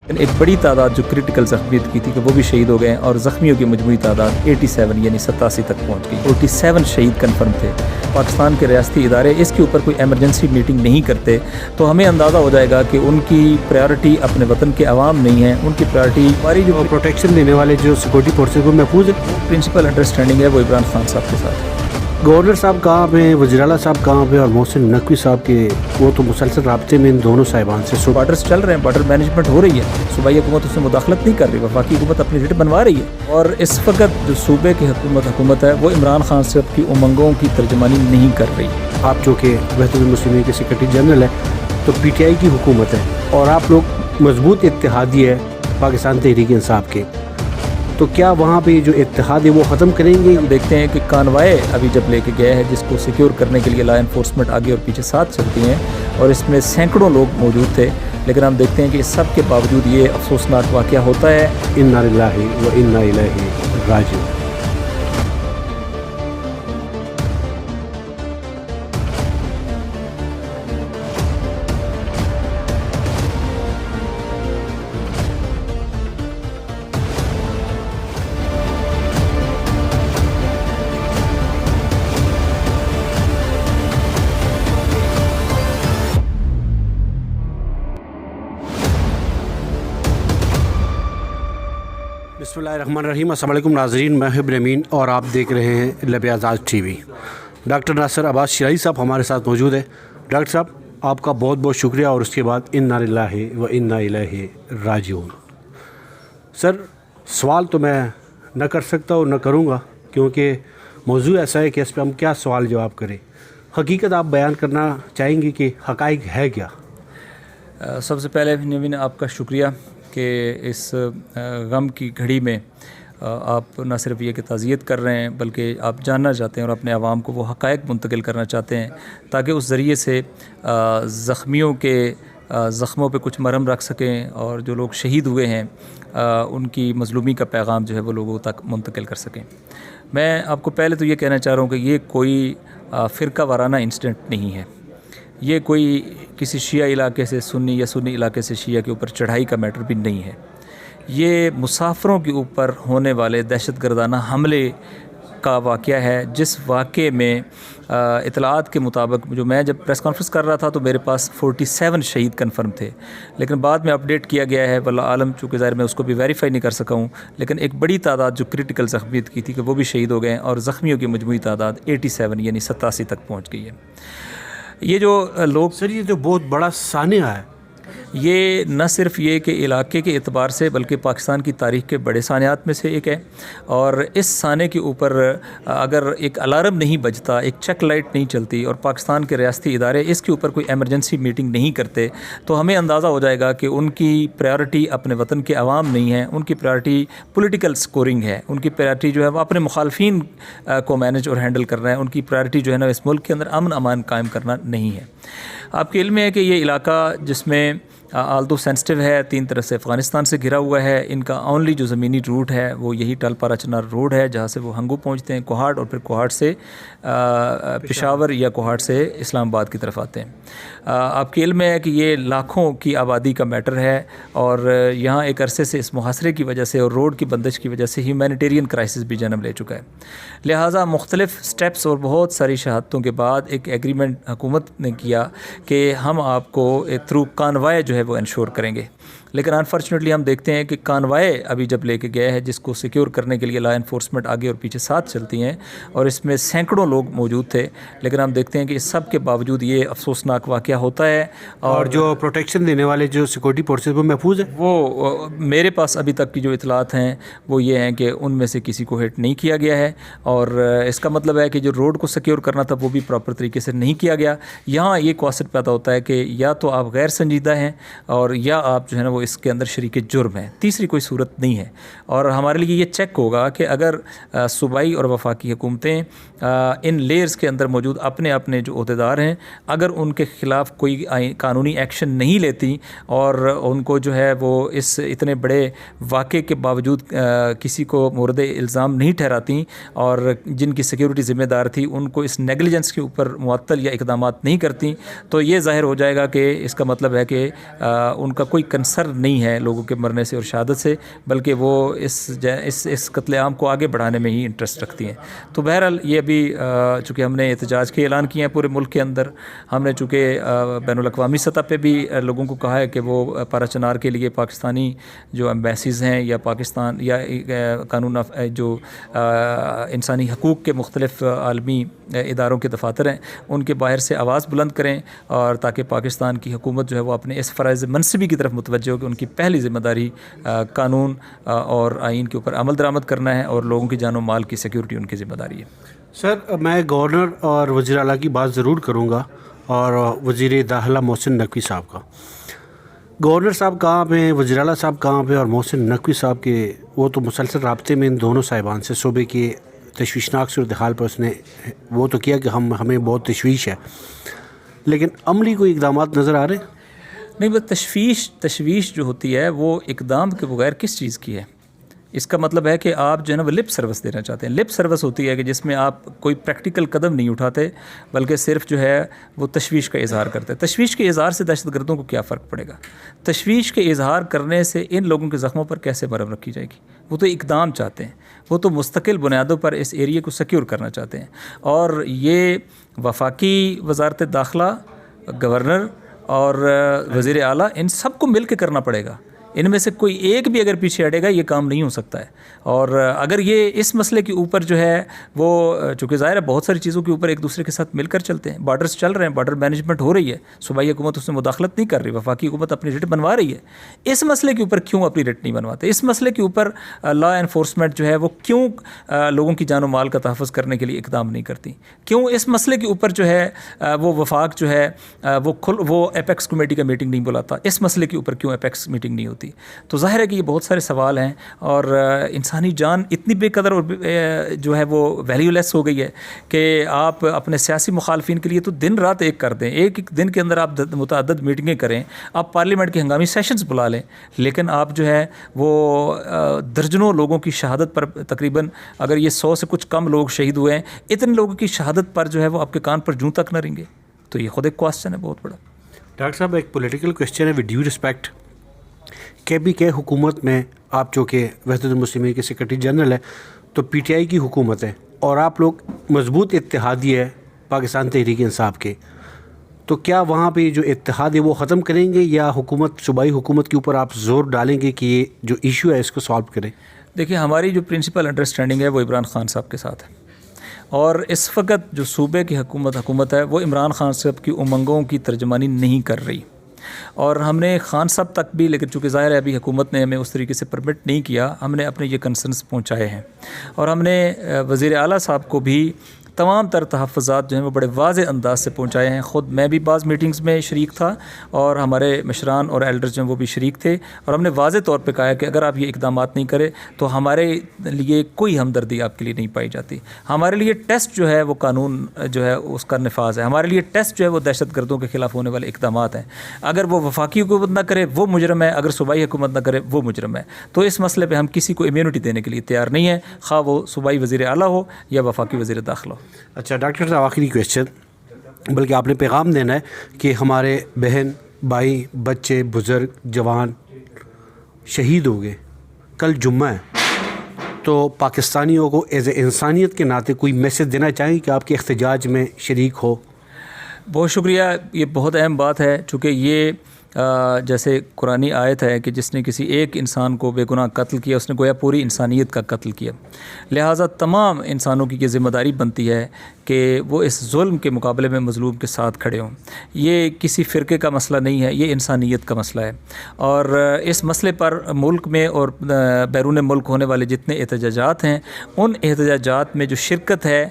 ایک بڑی تعداد جو کریٹیکل زخمیت کی تھی کہ وہ بھی شہید ہو گئے اور زخمیوں کی مجموعی تعداد 87 یعنی 87 تک پہنچ گئی. 47 شہید کنفرم تھے. پاکستان کے ریاستی ادارے اس کے اوپر کوئی ایمرجنسی میٹنگ نہیں کرتے تو ہمیں اندازہ ہو جائے گا کہ ان کی پریارٹی اپنے وطن کے عوام نہیں ہے. ان کی پریارٹی ہماری جو پروٹیکشن دینے والے جو سیکورٹی فورسز کو محفوظ ہے. پرنسپل انڈرسٹینڈنگ ہے وہ عمران خان صاحب کے ساتھ. گورنر صاحب کہاں پہ، وزیر اعلیٰ صاحب کہاں پہ، اور محسن نقوی صاحب کے وہ تو مسلسل رابطے میں ان دونوں صاحبان سے. بارڈرز چل رہے ہیں، بارڈر مینجمنٹ ہو رہی ہے، صوبائی حکومت اس میں مداخلت نہیں کر رہی، وفاقی حکومت اپنی ریٹ بنوا رہی ہے. اور اس وقت جو صوبے کی حکومت ہے وہ عمران خان صاحب کی امنگوں کی ترجمانی نہیں کر رہی. آپ چونکہ وحدت المسلمین کے سیکرٹری جنرل ہیں تو پی ٹی آئی کی حکومت ہے اور آپ لوگ مضبوط اتحادی ہے پاکستان تحریک انصاف کے، تو کیا وہاں پہ جو اتحاد ہے وہ ختم کریں گے؟ ہم دیکھتے ہیں کہ کانوائے ابھی جب لے کے گئے ہیں جس کو سیکیور کرنے کے لیے لا انفورسمنٹ آگے اور پیچھے ساتھ چلتی ہیں اور اس میں سینکڑوں لوگ موجود تھے، لیکن ہم دیکھتے ہیں کہ اس سب کے باوجود یہ افسوسناک واقعہ ہوتا ہے. انا للہ و انا الیہ راجعون. بسم اللہ الرحمن الرحیم. السلام علیکم ناظرین، میں حبر امین اور آپ دیکھ رہے ہیں لب اعزاز ٹی وی. ڈاکٹر ناصر عباس شرعی صاحب ہمارے ساتھ موجود ہے. ڈاکٹر صاحب آپ کا بہت بہت شکریہ اور اس کے بعد انا للہ و انا الیہ راجعون. سر سوال تو میں نہ کر سکتا اور نہ کروں گا کیونکہ موضوع ایسا ہے کہ اس پہ ہم کیا سوال جواب کریں. حقیقت آپ بیان کرنا چاہیں گے کہ حقائق ہے کیا؟ سب سے پہلے نوین آپ کا شکریہ کہ اس غم کی گھڑی میں آپ نہ صرف یہ کہ تعزیت کر رہے ہیں بلکہ آپ جاننا چاہتے ہیں اور اپنے عوام کو وہ حقائق منتقل کرنا چاہتے ہیں تاکہ اس ذریعے سے زخمیوں کے زخموں پہ کچھ مرہم رکھ سکیں اور جو لوگ شہید ہوئے ہیں ان کی مظلومی کا پیغام جو ہے وہ لوگوں تک منتقل کر سکیں. میں آپ کو پہلے تو یہ کہنا چاہ رہا ہوں کہ یہ کوئی فرقہ وارانہ انسیڈنٹ نہیں ہے. یہ کوئی کسی شیعہ علاقے سے سنی یا سنی علاقے سے شیعہ کے اوپر چڑھائی کا میٹر بھی نہیں ہے. یہ مسافروں کے اوپر ہونے والے دہشت گردانہ حملے کا واقعہ ہے جس واقعے میں اطلاعات کے مطابق جو میں جب پریس کانفرنس کر رہا تھا تو میرے پاس 47 شہید کنفرم تھے، لیکن بعد میں اپڈیٹ کیا گیا ہے واللہ عالم، چونکہ ظاہر میں اس کو بھی ویریفائی نہیں کر سکا ہوں، لیکن ایک بڑی تعداد جو کریٹیکل زخمیت کی تھی کہ وہ بھی شہید ہو گئے اور زخمیوں کی مجموعی تعداد 87 یعنی 87 تک پہنچ گئی ہے. یہ جو لوگ سر یہ تو بہت بڑا سانحہ ہے. یہ نہ صرف یہ کہ علاقے کے اعتبار سے بلکہ پاکستان کی تاریخ کے بڑے سانحات میں سے ایک ہے، اور اس سانحے کے اوپر اگر ایک الارم نہیں بجتا، ایک چیک لائٹ نہیں چلتی اور پاکستان کے ریاستی ادارے اس کے اوپر کوئی ایمرجنسی میٹنگ نہیں کرتے تو ہمیں اندازہ ہو جائے گا کہ ان کی پریارٹی اپنے وطن کے عوام نہیں ہے. ان کی پریارٹی پولیٹیکل سکورنگ ہے. ان کی پریارٹی جو ہے وہ اپنے مخالفین کو مینج اور ہینڈل کرنا ہے. ان کی پریارٹی جو ہے نا اس ملک کے اندر امن امان قائم کرنا نہیں ہے. آپ کے علم میں ہے کہ یہ علاقہ جس میں آلدو سینسٹیو ہے، 3 طرف سے افغانستان سے گھرا ہوا ہے، ان کا اونلی جو زمینی روٹ ہے وہ یہی ٹل پارا چنار روڈ ہے جہاں سے وہ ہنگو پہنچتے ہیں کوہاٹ اور پھر کوہاٹ سے پشاور یا کوہاٹ سے اسلام آباد کی طرف آتے ہیں. آپ کے علم میں ہے کہ یہ لاکھوں کی آبادی کا میٹر ہے اور یہاں ایک عرصے سے اس محاصرے کی وجہ سے اور روڈ کی بندش کی وجہ سے ہیومینیٹیرین کرائسس بھی جنم لے چکا ہے. لہٰذا مختلف سٹیپس اور بہت ساری شہادتوں کے بعد ایک ایگریمنٹ حکومت نے کیا کہ ہم آپ کو تھرو کانوائے جو ہے وہ انشور کریں گے. لیکن انفارچونیٹلی ہم دیکھتے ہیں کہ کانوائے ابھی جب لے کے گئے ہیں جس کو سیکیور کرنے کے لیے لا انفورسمنٹ آگے اور پیچھے ساتھ چلتی ہیں اور اس میں سینکڑوں لوگ موجود تھے، لیکن ہم دیکھتے ہیں کہ اس سب کے باوجود یہ افسوسناک واقعہ ہوتا ہے. اور جو پروٹیکشن دینے والے جو سیکورٹی فورسز وہ محفوظ ہیں؟ وہ میرے پاس ابھی تک کی جو اطلاعات ہیں وہ یہ ہیں کہ ان میں سے کسی کو ہٹ نہیں کیا گیا ہے، اور اس کا مطلب ہے کہ جو روڈ کو سیکیور کرنا تھا وہ بھی پراپر طریقے سے نہیں کیا گیا. یہاں یہ کواسٹ پیدا ہوتا ہے کہ یا تو آپ غیر سنجیدہ ہیں اور یا آپ جو ہے نا وہ اس کے اندر شریک جرم ہے. تیسری کوئی صورت نہیں ہے. اور ہمارے لیے یہ چیک ہوگا کہ اگر صوبائی اور وفاقی حکومتیں ان لیئرز کے اندر موجود اپنے اپنے جو عہدیدار ہیں اگر ان کے خلاف کوئی قانونی ایکشن نہیں لیتی اور ان کو جو ہے وہ اس اتنے بڑے واقعے کے باوجود کسی کو مورد الزام نہیں ٹھہراتی اور جن کی سیکیورٹی ذمہ دار تھی ان کو اس نیگلیجنس کے اوپر معطل یا اقدامات نہیں کرتی، تو یہ ظاہر ہو جائے گا کہ اس کا مطلب ہے کہ ان کا کوئی آنسر نہیں ہے لوگوں کے مرنے سے اور شہادت سے، بلکہ وہ اس قتل عام کو آگے بڑھانے میں ہی انٹرسٹ رکھتی ہیں۔ تو بہرحال یہ ابھی چونکہ ہم نے احتجاج کے اعلان کیے ہیں پورے ملک کے اندر، ہم نے چونکہ بین الاقوامی سطح پہ بھی لوگوں کو کہا ہے کہ وہ پارا چنار کے لیے پاکستانی جو ایمبیسیز ہیں یا پاکستان یا قانون جو انسانی حقوق کے مختلف عالمی اداروں کے دفاتر ہیں ان کے باہر سے آواز بلند کریں، اور تاکہ پاکستان کی حکومت جو ہے وہ اپنے اس فرائض منصبی کی طرف متوجہ ہو کہ ان کی پہلی ذمہ داری قانون اور آئین کے اوپر عمل درآمد کرنا ہے، اور لوگوں کی جان و مال کی سیکیورٹی ان کی ذمہ داری ہے۔ سر، میں گورنر اور وزیر اعلیٰ کی بات ضرور کروں گا، اور وزیر داخلہ محسن نقوی صاحب کا۔ گورنر صاحب کہاں پہ، وزیر اعلیٰ صاحب کہاں پہ، اور محسن نقوی صاحب کے وہ تو مسلسل رابطے میں ان دونوں صاحبان سے صوبے کے تشویشناک صورتحال پر اس نے وہ تو کیا کہ ہمیں بہت تشویش ہے، لیکن عملی کوئی اقدامات نظر آ رہے ہیں؟ نہیں، وہ تشویش جو ہوتی ہے وہ اقدام کے بغیر کس چیز کی ہے؟ اس کا مطلب ہے کہ آپ جو ہے نا وہ لپ سروس دینا چاہتے ہیں۔ لپ سروس ہوتی ہے کہ جس میں آپ کوئی پریکٹیکل قدم نہیں اٹھاتے، بلکہ صرف جو ہے وہ تشویش کا اظہار کرتے ہیں۔ تشویش کے اظہار سے دہشت گردوں کو کیا فرق پڑے گا؟ تشویش کے اظہار کرنے سے ان لوگوں کے زخموں پر کیسے مرہم رکھی جائے گی؟ وہ تو اقدام چاہتے ہیں، وہ تو مستقل بنیادوں پر اس ایریے کو سیکیور کرنا چاہتے ہیں، اور یہ وفاقی وزارت داخلہ، گورنر اور وزیر اعلیٰ ان سب کو مل کے کرنا پڑے گا۔ ان میں سے کوئی ایک بھی اگر پیچھے ہٹے گا یہ کام نہیں ہو سکتا ہے۔ اور اگر یہ اس مسئلے کے اوپر جو ہے وہ چونکہ ظاہر ہے بہت ساری چیزوں کے اوپر ایک دوسرے کے ساتھ مل کر چلتے ہیں، بارڈرز چل رہے ہیں، بارڈر مینجمنٹ ہو رہی ہے، صوبائی حکومت اس میں مداخلت نہیں کر رہی، وفاقی حکومت اپنی رٹ بنوا رہی ہے، اس مسئلے کے اوپر کیوں اپنی رٹ نہیں بنواتے؟ اس مسئلے کے اوپر لا انفورسمنٹ جو ہے وہ کیوں لوگوں کی جان و مال کا تحفظ کرنے کے لیے اقدام نہیں کرتی؟ کیوں اس مسئلے کے اوپر جو ہے وہ وفاق جو ہے وہ ایپیکس کمیٹی کا میٹنگ نہیں بلاتا؟ اس مسئلے کے اوپر کیوں ایپیکس میٹنگ نہیں ہوتی؟ تو ظاہر ہے کہ یہ بہت سارے سوال ہیں، اور انسانی جان اتنی بے قدر اور جو ہے وہ ویلیو لیس ہو گئی ہے کہ آپ اپنے سیاسی مخالفین کے لیے تو دن رات ایک کر دیں، ایک دن کے اندر آپ متعدد میٹنگیں کریں، آپ پارلیمنٹ کے ہنگامی سیشنز بلا لیں، لیکن آپ جو ہے وہ درجنوں لوگوں کی شہادت پر تقریباً اگر یہ 100 سے کچھ کم لوگ شہید ہوئے ہیں، اتنے لوگوں کی شہادت پر جو ہے وہ آپ کے کان پر جوں تک نہ رنگے، تو یہ خود ایک کوسچن ہے بہت بڑا۔ ڈاکٹر صاحب، ایک پولیٹیکل کوسچن ہے، ود ڈیو رسپیکٹ، کے حکومت میں آپ چونکہ وحدت المسلمین کے سیکرٹری جنرل ہے، تو پی ٹی آئی کی حکومت ہے، اور آپ لوگ مضبوط اتحادی ہے پاکستان تحریک انصاف کے، تو کیا وہاں پہ جو اتحاد ہے وہ ختم کریں گے، یا حکومت صوبائی حکومت کے اوپر آپ زور ڈالیں گے کہ یہ جو ایشو ہے اس کو سالو کریں؟ دیکھیے، ہماری جو پرنسپل انڈرسٹینڈنگ ہے وہ عمران خان صاحب کے ساتھ ہے، اور اس وقت جو صوبے کی حکومت ہے وہ عمران خان صاحب کی امنگوں کی ترجمانی نہیں کر رہی، اور ہم نے خان صاحب تک بھی، لیکن چونکہ ظاہر ہے ابھی حکومت نے ہمیں اس طریقے سے پرمٹ نہیں کیا، ہم نے اپنے یہ کنسرنس پہنچائے ہیں، اور ہم نے وزیر اعلیٰ صاحب کو بھی تمام تر تحفظات جو ہیں وہ بڑے واضح انداز سے پہنچائے ہیں۔ خود میں بھی بعض میٹنگز میں شریک تھا، اور ہمارے مشران اور ایلڈرز جو ہیں وہ بھی شریک تھے، اور ہم نے واضح طور پہ کہا ہے کہ اگر آپ یہ اقدامات نہیں کریں تو ہمارے لیے کوئی ہمدردی آپ کے لیے نہیں پائی جاتی۔ ہمارے لیے ٹیسٹ جو ہے وہ قانون جو ہے اس کا نفاذ ہے، ہمارے لیے ٹیسٹ جو ہے وہ دہشت گردوں کے خلاف ہونے والے اقدامات ہیں۔ اگر وہ وفاقی حکومت نہ کرے وہ مجرم ہے، اگر صوبائی حکومت نہ کرے وہ مجرم ہے۔ تو اس مسئلے پہ ہم کسی کو امیونٹی دینے کے لیے تیار نہیں ہیں، خواہ وہ صوبائی وزیر اعلیٰ ہو یا وفاقی وزیر داخلہ ہو۔ اچھا ڈاکٹر صاحب، آخری کویشچن، بلکہ آپ نے پیغام دینا ہے کہ ہمارے بہن بھائی بچے بزرگ جوان شہید ہو گئے، کل جمعہ ہے، تو پاکستانیوں کو ایز اے انسانیت کے ناطے کوئی میسج دینا چاہیں کہ آپ کے احتجاج میں شریک ہو؟ بہت شکریہ، یہ بہت اہم بات ہے، چونکہ یہ جیسے قرآنی آیت ہے کہ جس نے کسی ایک انسان کو بے گناہ قتل کیا اس نے گویا پوری انسانیت کا قتل کیا، لہٰذا تمام انسانوں کی یہ ذمہ داری بنتی ہے کہ وہ اس ظلم کے مقابلے میں مظلوم کے ساتھ کھڑے ہوں۔ یہ کسی فرقے کا مسئلہ نہیں ہے، یہ انسانیت کا مسئلہ ہے، اور اس مسئلے پر ملک میں اور بیرون ملک ہونے والے جتنے احتجاجات ہیں ان احتجاجات میں جو شرکت ہے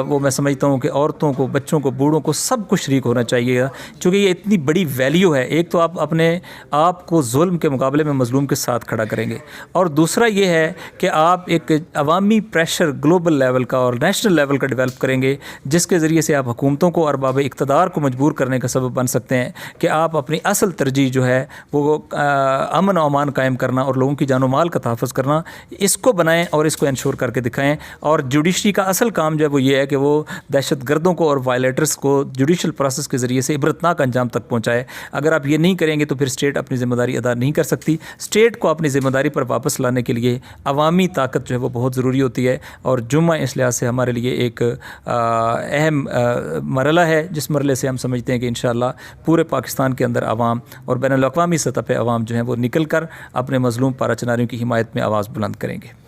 وہ میں سمجھتا ہوں کہ عورتوں کو، بچوں کو، بوڑھوں کو، سب کو شریک ہونا چاہیے گا، چونکہ یہ اتنی بڑی ویلیو ہے۔ ایک تو آپ اپنے آپ کو ظلم کے مقابلے میں مظلوم کے ساتھ کھڑا کریں گے، اور دوسرا یہ ہے کہ آپ ایک عوامی پریشر گلوبل لیول کا اور نیشنل لیول کا ڈیولپ کریں گے جس کے ذریعے سے آپ حکومتوں کو اور ارباب اقتدار کو مجبور کرنے کا سبب بن سکتے ہیں کہ آپ اپنی اصل ترجیح جو ہے وہ امن و امان قائم کرنا اور لوگوں کی جان و مال کا تحفظ کرنا، اس کو بنائیں اور اس کو انشور کر کے دکھائیں. اور جوڈیشری کا اصل کام جو ہے وہ یہ ہے کہ وہ دہشت گردوں کو اور وائلیٹرز کو جوڈیشل پروسیس کے ذریعے سے عبرتناک انجام تک پہنچائے. اگر آپ یہ نہیں کریں گے تو پھر اسٹیٹ اپنی ذمہ داری ادا نہیں کر سکتی. اسٹیٹ کو اپنی ذمہ داری پر واپس لانے کے لیے عوامی طاقت جو ہے وہ بہت ضروری ہوتی ہے، اور جمعہ اس لحاظ سے ہمارے لیے ایک اہم مرحلہ ہے جس مرحلے سے ہم سمجھتے ہیں کہ انشاءاللہ پورے پاکستان کے اندر عوام اور بین الاقوامی سطح پہ عوام جو ہیں وہ نکل کر اپنے مظلوم پارا چناریوں کی حمایت میں آواز بلند کریں گے.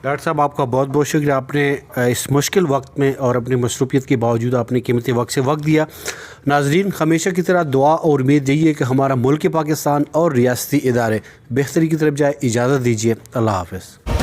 ڈاکٹر صاحب آپ کا بہت بہت شکریہ، آپ نے اس مشکل وقت میں اور اپنی مصروفیت کے باوجود آپ نے قیمتی وقت سے وقت دیا. ناظرین، ہمیشہ کی طرح دعا اور امید یہی ہے کہ ہمارا ملک پاکستان اور ریاستی ادارے بہتری کی طرف جائے. اجازت دیجیے، اللہ حافظ.